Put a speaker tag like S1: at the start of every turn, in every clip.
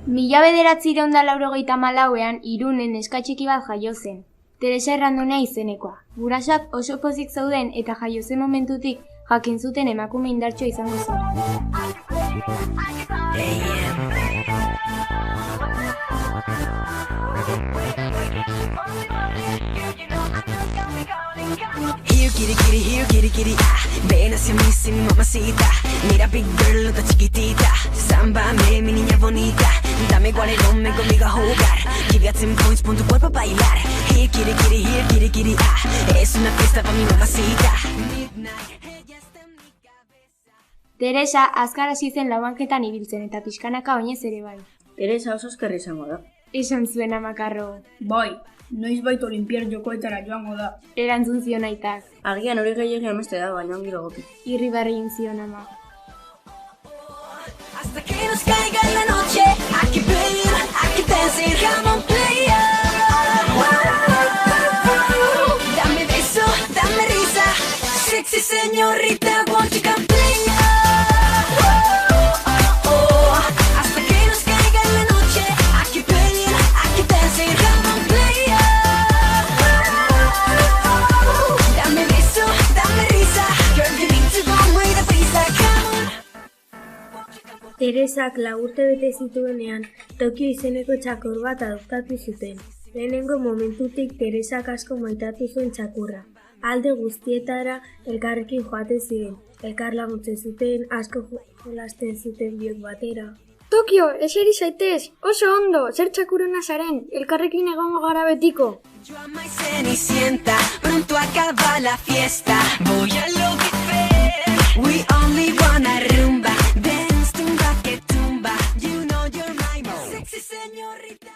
S1: 1984ean Irunen neska txiki bat jaio zen. Teresa Errandunea izenekoa. Gurasoak oso pozik zeuden eta jaio zen momentutik jakin zuten emakume indartsua izango zen.
S2: Here kitty, ven hacia mí sin mamacita. Mira big girl, no tan chiquitita. Sámbame, mi niña bonita. Dame guarelón, conmigo a jugar. Give 10 points, pon tu cuerpo a bailar. Here kitty, es una fiesta pa' mi mamacita.
S1: Teresa azkar hasi zen labanketan ibiltzen eta pixkanaka oinez ere bai.
S3: Teresa oso eskerri izango da.
S1: Esan zuen amakarro.
S4: Bai, noizbait olimpiar jokoetara joango da.
S1: Erantzun zion aitak.
S3: Agian hori gehiagia emeste da, baina ongi logoki.
S1: Irribarri egin zion ama.
S2: Hasta que nos caiga la noche, aquí playing, aquí dancing, come on player. Dame beso, dame risa, sexy señorita, won't you come play? Hasta que nos caiga la noche, aquí playing, aquí dancing, come on player. Dame beso, dame risa, girl you need to go muy deprisa, come on.
S5: Teresak 4 urte bete zituenean, Tokio izeneko txakur bat adoptatu zuten. Lehenengo momentutik Teresak asko maitatu zuen txakurra. Alde guztietara elkarrekin joaten ziren. Elkar laguntzen zuten, asko jolasten zuten biok batera.
S6: Tokio, eseri zaitez, oso ondo, zer txakurona zaren, elkarrekin egongo gara betiko.
S2: Yo ama y Cenicienta, pronto acaba la fiesta. Voy a enloquecer. We only wanna rumba, dance tumba que tumba. You know you're my sexy señorita.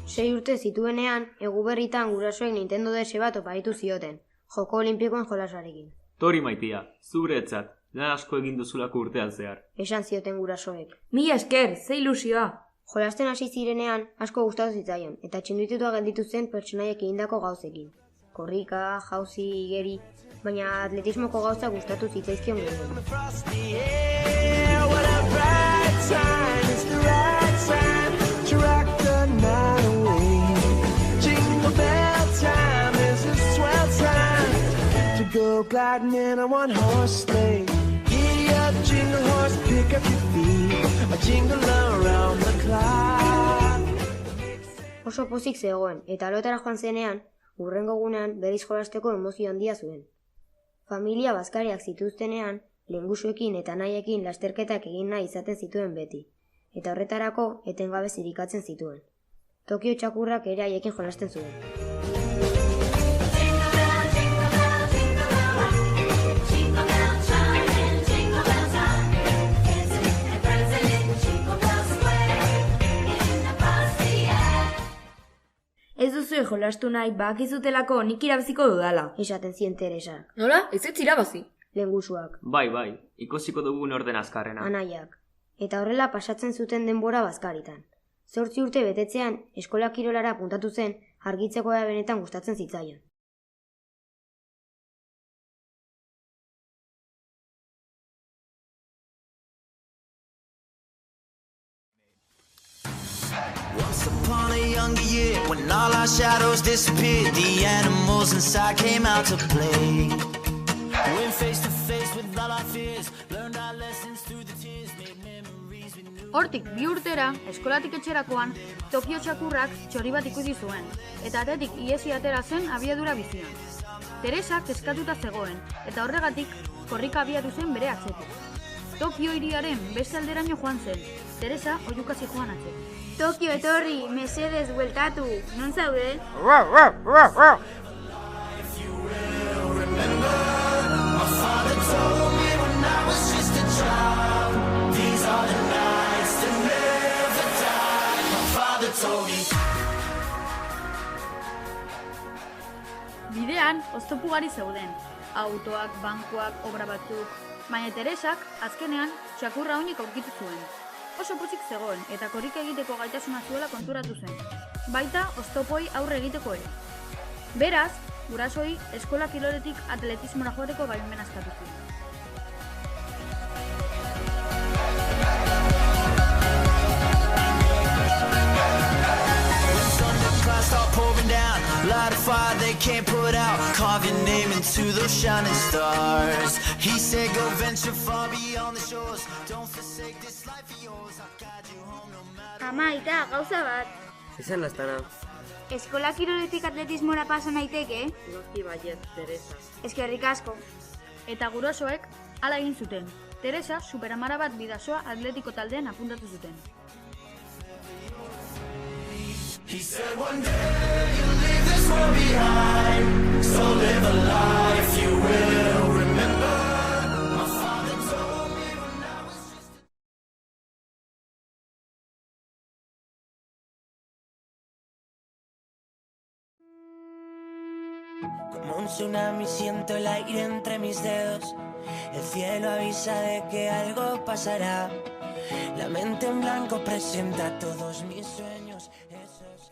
S7: Sei urte zituenean, Eguberritan gurasoek Nintendo DS bat oparitu zioten, joko olimpikoen jolasarekin.
S8: Tori maitia, zuretzat, lan asko egin duzulako urtean zehar.
S7: Esan zioten gurasoek.
S3: Mila esker, ze ilusioa.
S7: Jolasten hasi zirenean asko gustatu zitzaion, eta txinditutua gelditu zen pertsonaiek egindako gauzekin. Korrika, jauzi, igeri, baina atletismoko gauza gustatu zitzaizkion gehien.
S9: Go gliding in a one-horse sleigh. Giddy up, jingle horse, pick up your feet. A jingle around the clock.
S7: Oso pozik zegoen, eta lotara joan zenean, hurrengo egunean berriz jolasteko emozio handia zuen. Familia bazkariak zituztenean, lehengusuekin eta nahiekin lasterketak egin nahi izaten zituen beti, eta horretarako etengabe zirikatzen zituen. Tokio txakurrak ere haiekin jolasten zuen.
S3: Ez duzu jolastu nahi, bakizutelako nik irabaziko dudala.
S7: Esaten zien Teresa.
S3: Nola? Ez irabazi.
S7: Lehengusuak.
S8: Bai, ikusiko dugu norden azkarrena.
S7: Anaiak. Eta horrela pasatzen zuten denbora bazkaritan. 8 urte betetzean, eskola kirolara puntatu zen, argitzekoa benetan gustatzen zitzaion.
S9: Once upon a younger year, when all our shadows disappeared, the animals inside came out to play. Went face to face with all our fears, learned our lessons through the tears, made memories we knew.
S6: Hortik 2 urtera, eskolatik etxerakoan, Tokio txakurrak txori bat ikusi zuen, eta atetik iesi atera zen abiadura bizian. Teresa kezkatuta zegoen, eta horregatik korrika abiatu zen bere atzetik. Tokio hiriaren beste alderaino joan zen, Teresa oiukasi joan atzetik.
S5: Tokio etorri, mesedez bueltatu, non zaude?
S6: Bidean, oztopu gari zeuden, autoak, bankuak, obra batzuk, baina Teresak azkenean txakurra oinik aurkitu zuen. Oso pozik zegoen eta korrika egiteko gaitasuna zuela konturatu zen. Baita oztopoi aurre egiteko ere. Beraz, gurasoi eskola kiroletik atletismora joateko baimena eskatu zuen.
S9: Start pouring down, light a fire they can't put out, carve your name into those shining stars. He said go venture far beyond the shores, don't forsake this life of yours, I'll guide you home no matter.
S3: Ama, eta gauza bat.
S10: Esan lastana.
S3: Eskola kiroletik atletismora pasa naiteke?
S10: Noski baiet, Teresa.
S3: Eskerrik asko.
S6: Eta gurasoek hala egin zuten. Teresa superamara bat bidasoa atletiko taldean apuntatu zuten.
S9: He said one day you'll leave this world behind, so live a life you will remember. My father told me when I was just como un tsunami siento el aire entre mis dedos, el cielo avisa de que algo pasará, la mente en blanco presenta todos mis sueños.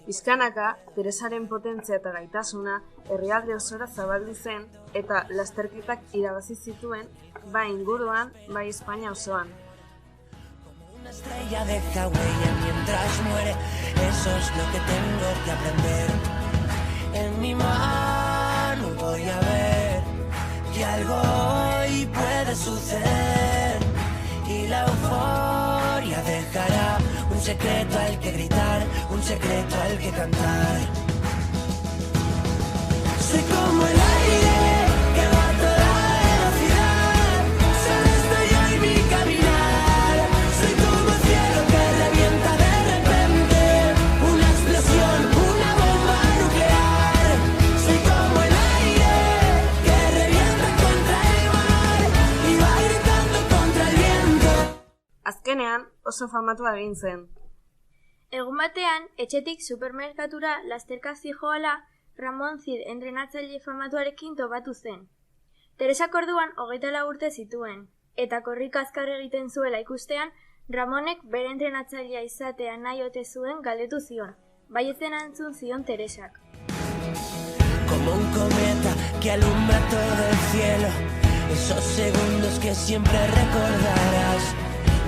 S11: Pixkanaka, Teresaren potentzia eta gaitasuna herrialde osora zabaldu zen eta lasterketak irabazi zituen, bai inguruan, bai Espainia osoan.
S9: Una estrella deja huella mientras muere, eso es lo que tengo que aprender. En mi mano voy a ver que algo hoy puede suceder y la euforia dejará un secreto al que gritar, un secreto al que cantar. Soy como el aire que va a toda velocidad, solo estoy yo y mi caminar. Soy como el cielo que revienta de repente, una explosión, una bomba nuclear. Soy como el aire que revienta contra el mar y va gritando contra el viento.
S11: Azkenean, oso famatua egin zen.
S5: Egun batean, etxetik supermerkatura lasterka zijoala, Ramon Cid entrenatzaile famatuarekin topatu zen. Teresak orduan 24 urte zituen, eta korrika azkar egiten zuela ikustean, Ramonek bere entrenatzailea izatea nahi ote zuen galdetu zion, baietz erantzun zion Teresak.
S9: Como un cometa que alumbra todo el cielo, esos segundos que siempre recordarás.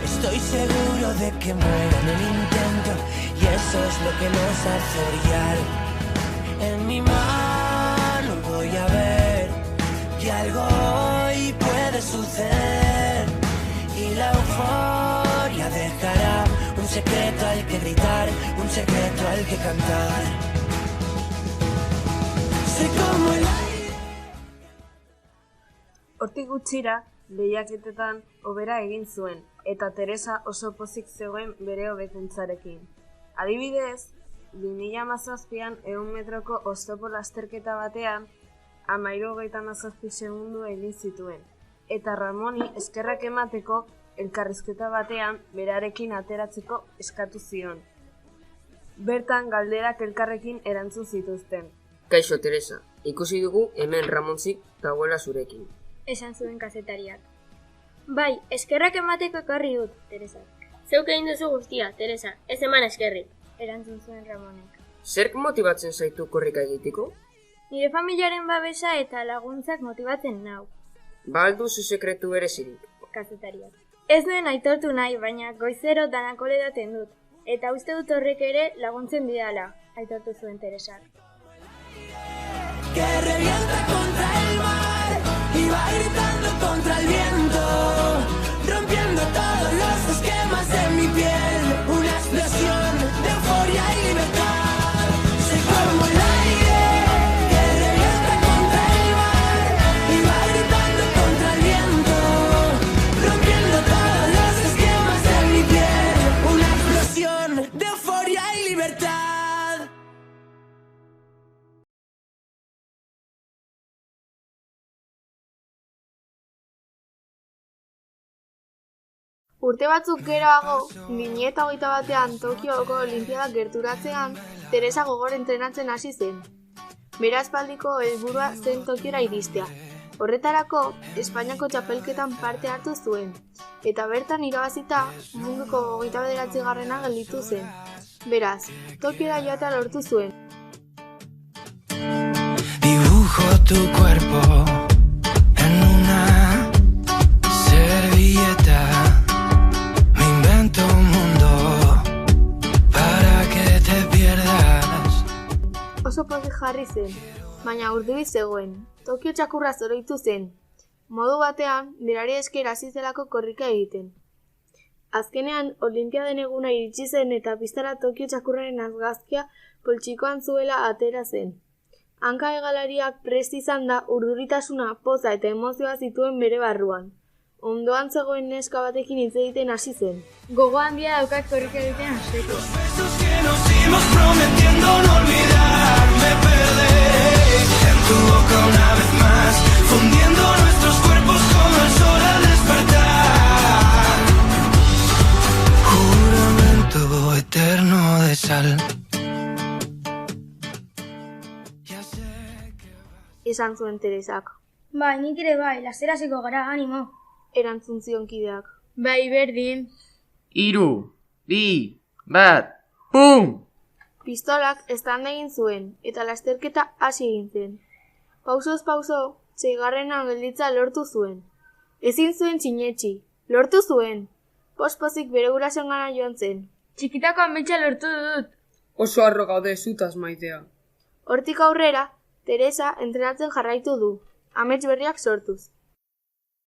S9: Estoy seguro de que muero en el intento y eso es lo que nos hace brillar. En mi mano voy a ver que algo hoy puede suceder y la euforia dejará un secreto al que gritar, un secreto al que cantar. Soy como el aire.
S11: Hortik gutxira, lehiaketetan hobera egin zuen, eta Teresa oso pozik zegoen bere hobekuntzarekin. Adibidez, 2017an 100 metroko oztopo lasterketa batean 13:27 segundu egin zituen, eta Ramoni eskerrak emateko elkarrizketa batean berarekin ateratzeko eskatu zion. Bertan galderak elkarrekin erantzun zituzten.
S10: Kaixo, Teresa, ikusi dugu hemen Ramontzik dagoela zurekin.
S5: Esan zuen kazetariak. Bai, eskerrak emateko ekarri dut, Teresa.
S12: Zeuk egin duzu guztia, Teresa, ez eman eskerrik.
S5: Erantzun zuen Ramonek.
S10: Zerk motibatzen zaitu korrika egiteko?
S5: Nire familiaren babesa eta laguntzak motibatzen nau.
S10: Ba alduzu sekretu berezirik.
S5: Kazetariak. Ez nuen aitortu nahi, baina goizero danako edaten dut. Eta uste dut horrek ere laguntzen didala, aitortu zuen Teresak.
S9: Que revienta contra el mar y va gritando contra el viento, rompiendo todos los esquemas de mi piel, una explosión de euforia y libertad. Soy como el aire que revienta contra el mar y va gritando contra el viento, rompiendo todos los esquemas de mi piel, una explosión de euforia y libertad.
S13: Urte batzuk geroago, 2021an Tokioko Olinpiadak gerturatzean, Teresa gogor entrenatzen hasi zen. Bera aspaldiko helburua zen Tokiora iristea. Horretarako, Espainiako txapelketan parte hartu zuen, eta bertan irabazita munduko 29. gelditu zen. Beraz, Tokiora joatea lortu zuen.
S9: tu cuerpo en una servilleta. Me invento un mundo para que te pierdas.
S13: Oso pozik jarri zen, baina urduri zegoen. Tokio txakurra zoroitu zen. Modu batean, berari esker hasi zelako korrika egiten. Azkenean, Olinpiaden eguna iritsi zen eta pistara Tokio txakurraren argazkia poltsikoan zuela atera zen. Hanka hegalariak prest izan da urduritasuna, poza eta emozioa zituen bere barruan. Ondoan zegoen neska batekin hitz egiten hasi zen.
S3: Gogo handia daukat korrika egiten hasteko.
S9: Que nos dimos prometiendo no olvidar, me perdí en tu boca una vez más, fundiendo nuestros cuerpos como el sol al despertar. Juramento eterno de sal.
S13: Esan zuen Teresak.
S5: Bai, nik ere bai, laster hasiko gara, animo.
S13: Erantzun zion kideak.
S3: Bai, berdin.
S14: 3, 2, 1, pum!
S13: Pistolak eztanda egin zuen, eta lasterketa hasi egin zen. Pausoz pauso, 6. gelditza lortu zuen. Ezin zuen sinetsi, lortu zuen. Pospozik bere gurasoengana joan zen.
S3: Txikitako ametsa lortu dut.
S10: Oso harro gaude zutaz maitea.
S13: Hortik aurrera, Teresa entrenatzen jarraitu du, amets berriak sortuz.